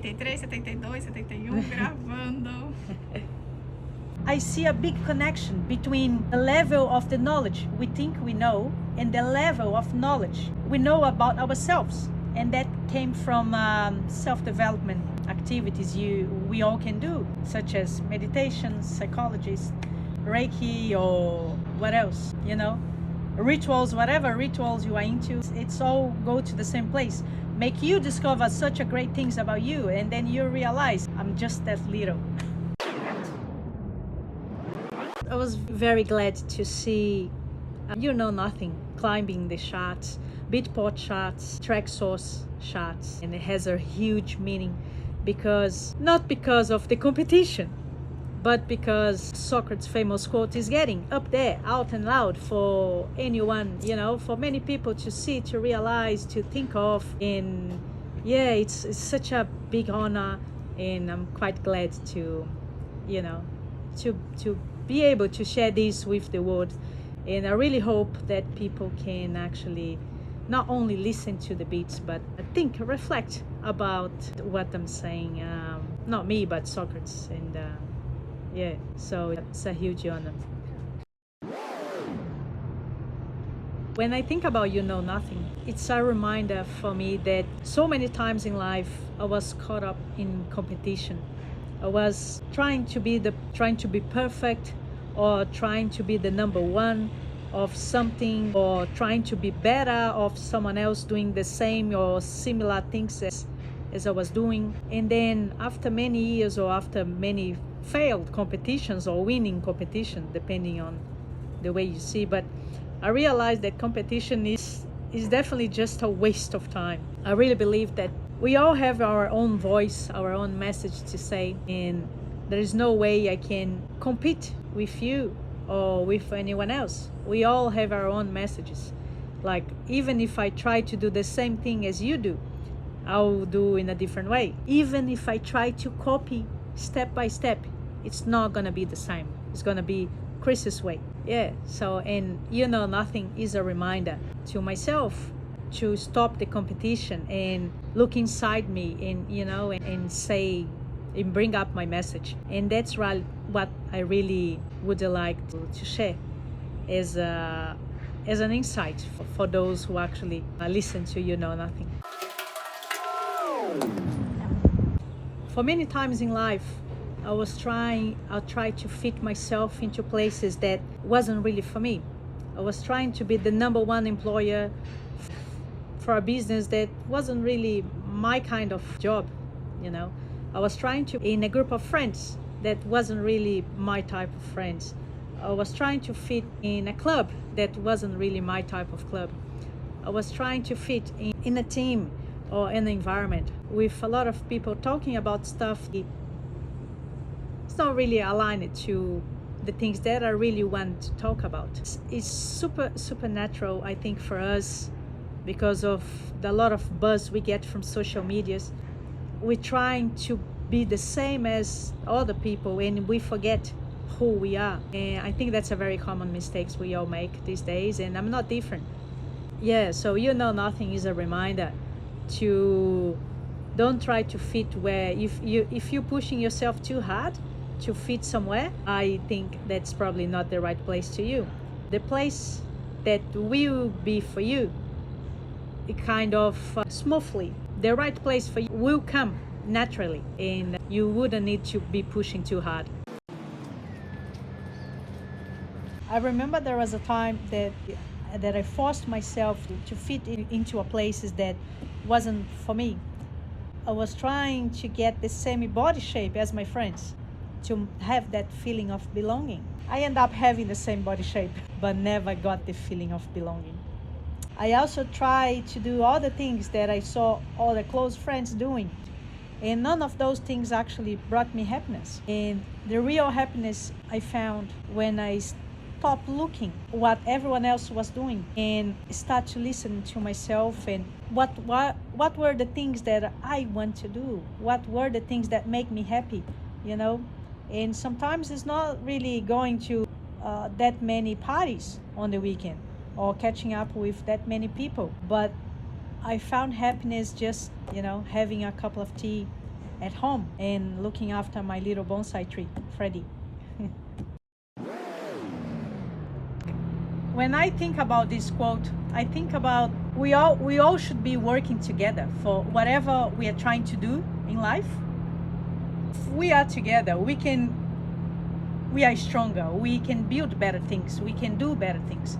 73, 72, 71, gravando. I see a big connection between the level of the knowledge we think we know and the level of knowledge we know about ourselves. And that came from self-development activities we all can do, such as meditation, psychologists, Reiki, or what else, rituals, whatever rituals you are into. It's all go to the same place, make you discover such a great things about you, and then you realize I'm just that little. I was very glad to see You Know Nothing climbing the charts, Beatport charts, Track Source charts, and it has a huge meaning not because of the competition, but because Socrates' famous quote is getting up there, out and loud for anyone, for many people to see, to realize, to think of. And yeah, it's such a big honor, and I'm quite glad to be able to share this with the world. And I really hope that people can actually not only listen to the beats, but think, reflect about what I'm saying. Not me, but Socrates. And yeah, so it's a huge honor. When I think about You Know Nothing, it's a reminder for me that so many times in life I was caught up in competition. I was trying to be perfect, or trying to be the number one of something, or trying to be better of someone else doing the same or similar things as I was doing. And then after many years, or after many failed competitions or winning competition, depending on the way you see, but I realized that competition is definitely just a waste of time. I really believe that we all have our own voice, our own message to say, and there is no way I can compete with you or with anyone else. We all have our own messages. Like, even if I try to do the same thing as you do, I'll do in a different way. Even if I try to copy step by step, it's not gonna be the same. It's gonna be Chris's way. Yeah, so, and You Know Nothing is a reminder to myself to stop the competition and look inside me, and and say, and bring up my message. And that's what I really would like to share as an insight for those who actually listen to You Know Nothing. For many times in life, I tried to fit myself into places that wasn't really for me. I was trying to be the number one employer for a business that wasn't really my kind of job. I was trying to in a group of friends that wasn't really my type of friends. I was trying to fit in a club that wasn't really my type of club. I was trying to fit in a team or an environment with a lot of people talking about stuff. It's not really aligned to the things that I really want to talk about. It's supernatural, I think, for us, because of the lot of buzz we get from social medias. We're trying to be the same as other people, and we forget who we are. And I think that's a very common mistake we all make these days, and I'm not different. Yeah, so You Know Nothing is a reminder to don't try to fit where, if you're pushing yourself too hard to fit somewhere, I think that's probably not the right place to you. The place that will be for you, it kind of smoothly, the right place for you will come naturally, and you wouldn't need to be pushing too hard. I remember there was a time that I forced myself to fit into a places that wasn't for me. I was trying to get the same body shape as my friends, to have that feeling of belonging. I end up having the same body shape, but never got the feeling of belonging. I also tried to do all the things that I saw all the close friends doing, and none of those things actually brought me happiness. And the real happiness I found when I stopped looking what everyone else was doing and start to listen to myself, and what were the things that I want to do, what were the things that make me happy. And sometimes it's not really going to that many parties on the weekend or catching up with that many people, but I found happiness just having a cup of tea at home and looking after my little bonsai tree, Freddy. When I think about this quote, I think about we all should be working together for whatever we are trying to do in life. If we are together, we are stronger, we can build better things, we can do better things.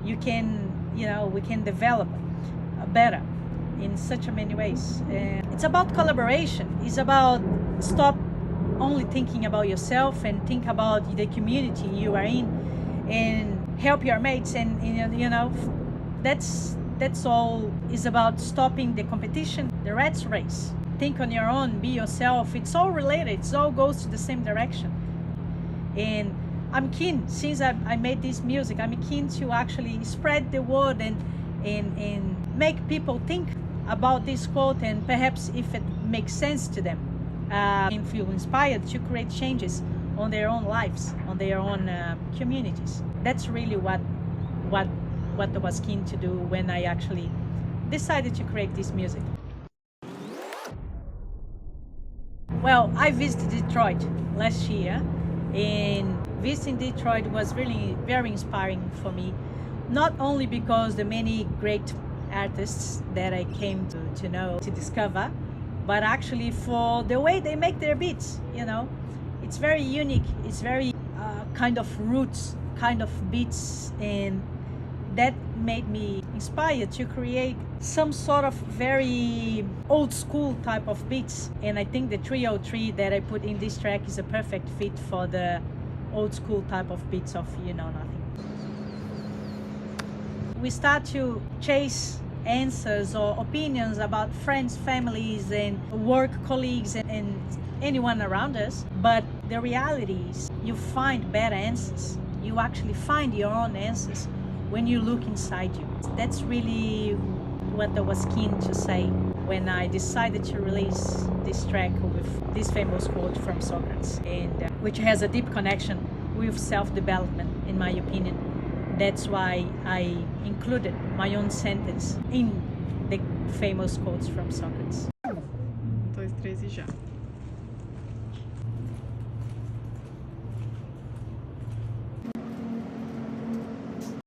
We can develop better in such a many ways. And it's about collaboration. It's about stop only thinking about yourself and think about the community you are in and help your mates, and that's all. Is about stopping the competition, the rat race. Think on your own, be yourself. It's all related, it all goes to the same direction. And I'm keen, since I made this music, I'm keen to actually spread the word and make people think about this quote, and perhaps if it makes sense to them, and feel inspired to create changes on their own lives, on their own communities. That's really what I was keen to do when I actually decided to create this music. Well, I visited Detroit last year, and visiting Detroit was really very inspiring for me, not only because the many great artists that I came to know, to discover, but actually for the way they make their beats. It's very unique, it's very kind of roots kind of beats, and that made me inspired to create some sort of very old school type of beats. And I think the 303 that I put in this track is a perfect fit for the old school type of beats of Nothing. We start to chase answers or opinions about friends, families, and work colleagues, and anyone around us. But the reality is you find better answers. You actually find your own answers when you look inside you. That's really what I was keen to say when I decided to release this track with this famous quote from Socrates, and which has a deep connection with self-development, in my opinion. That's why I included my own sentence in the famous quotes from Socrates. 1, 2, 3 e já.